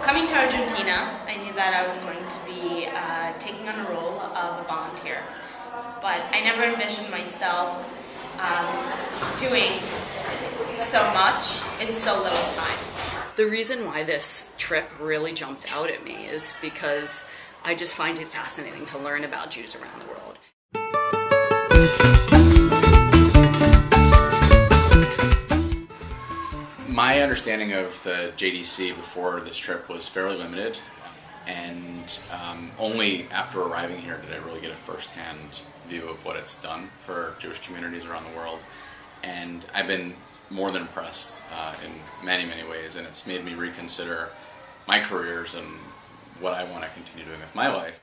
Coming to Argentina, I knew that I was going to be taking on a role of a volunteer, but I never envisioned myself doing so much in so little time. The reason why this trip really jumped out at me is because I just find it fascinating to learn about Jews around the world. My understanding of the JDC before this trip was fairly limited, and only after arriving here did I really get a first-hand view of what it's done for Jewish communities around the world. And I've been more than impressed in many, many ways, and it's made me reconsider my careers and what I want to continue doing with my life.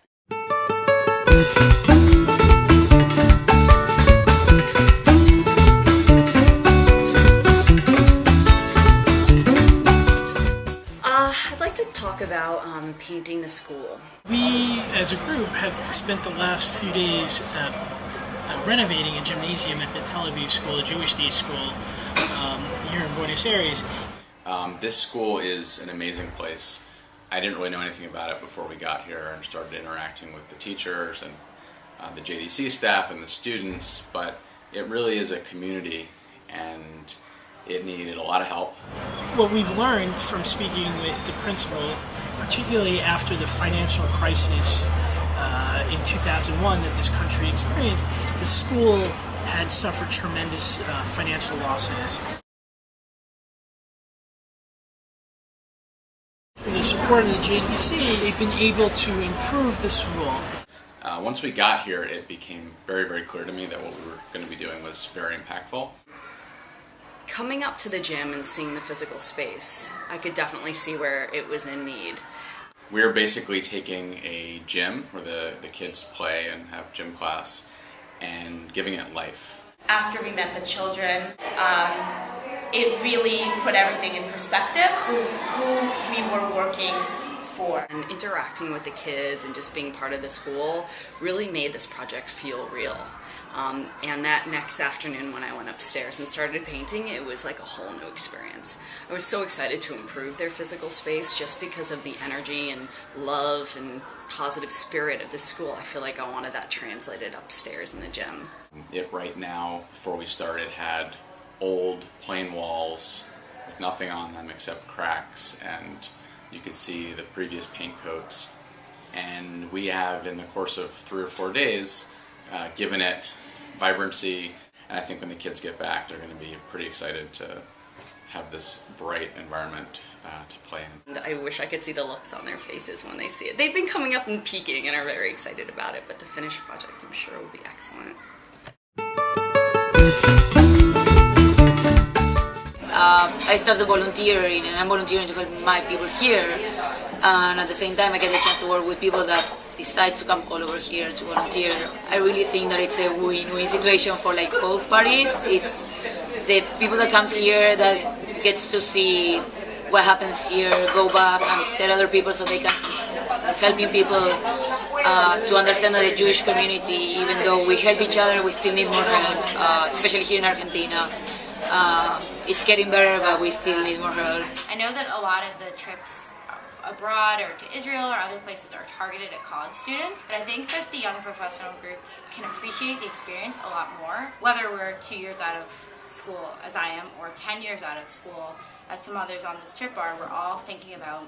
I'd like to talk about painting the school. We, as a group, have spent the last few days renovating a gymnasium at the Tel Aviv School, a Jewish day school here in Buenos Aires. This school is an amazing place. I didn't really know anything about it before we got here and started interacting with the teachers and the JDC staff and the students, but it really is a community and it needed a lot of help. What we've learned from speaking with the principal, particularly after the financial crisis in 2001 that this country experienced, the school had suffered tremendous financial losses. Through the support of the JDC, they've been able to improve the school. Once we got here, it became very, very clear to me that what we were going to be doing was very impactful. Coming up to the gym and seeing the physical space, I could definitely see where it was in need. We're basically taking a gym where the kids play and have gym class and giving it life. After we met the children, it really put everything in perspective, who we were working for. And interacting with the kids and just being part of the school really made this project feel real. And that next afternoon when I went upstairs and started painting, it was like a whole new experience. I was so excited to improve their physical space just because of the energy and love and positive spirit of the school. I feel like I wanted that translated upstairs in the gym. It right now, before we started, had old plain walls with nothing on them except cracks, and you could see the previous paint coats. And we have, in the course of 3 or 4 days, given it vibrancy, and I think when the kids get back they're going to be pretty excited to have this bright environment to play in. And I wish I could see the looks on their faces when they see it. They've been coming up and peeking and are very excited about it, but the finished project I'm sure will be excellent. I started volunteering, and I'm volunteering to help my people here, and at the same time I get the chance to work with people that decides to come all over here to volunteer. I really think that it's a win-win situation for like both parties. It's the people that comes here that gets to see what happens here, go back and tell other people so they can helping people to understand that the Jewish community, even though we help each other, we still need more help, especially here in Argentina. It's getting better, but we still need more help. I know that a lot of the trips abroad or to Israel or other places are targeted at college students, but I think that the young professional groups can appreciate the experience a lot more, whether we're 2 years out of school, as I am, or 10 years out of school, as some others on this trip are. We're all thinking about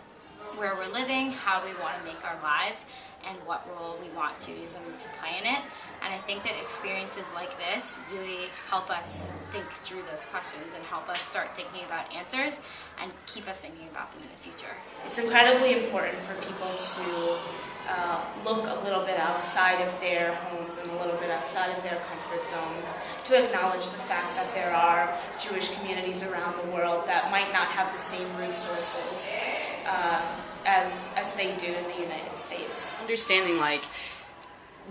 where we're living, how we want to make our lives, and what role we want Judaism to play in it. And I think that experiences like this really help us think through those questions and help us start thinking about answers and keep us thinking about them in the future. It's incredibly important for people to look a little bit outside of their homes and a little bit outside of their comfort zones, to acknowledge the fact that there are Jewish communities around the world that might not have the same resources as they do in the United States. Understanding like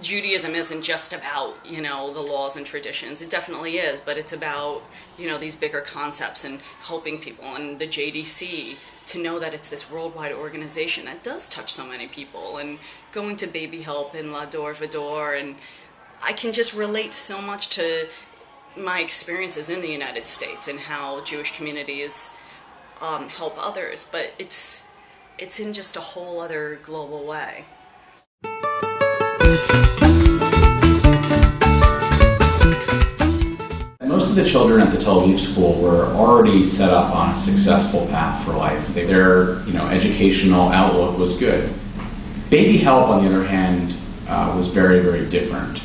Judaism isn't just about, you know, the laws and traditions. It definitely is, but it's about, you know, these bigger concepts and helping people. And the JDC to know that it's this worldwide organization that does touch so many people, and going to Baby Help and La Dor Vador, and I can just relate so much to my experiences in the United States and how Jewish communities help others, but it's in just a whole other global way. Most of the children at the Tel Aviv school were already set up on a successful path for life. Their educational outlook was good. Baby Help, on the other hand, was very, very different.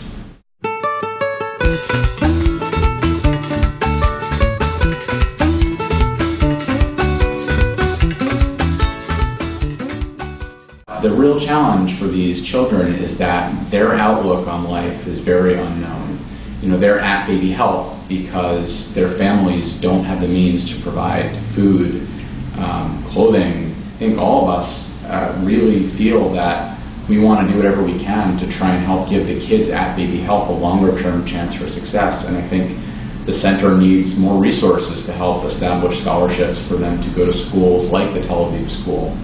The real challenge for these children is that their outlook on life is very unknown. They're at Baby Help because their families don't have the means to provide food, clothing. I think all of us really feel that we want to do whatever we can to try and help give the kids at Baby Help a longer-term chance for success. And I think the center needs more resources to help establish scholarships for them to go to schools like the Tel Aviv school.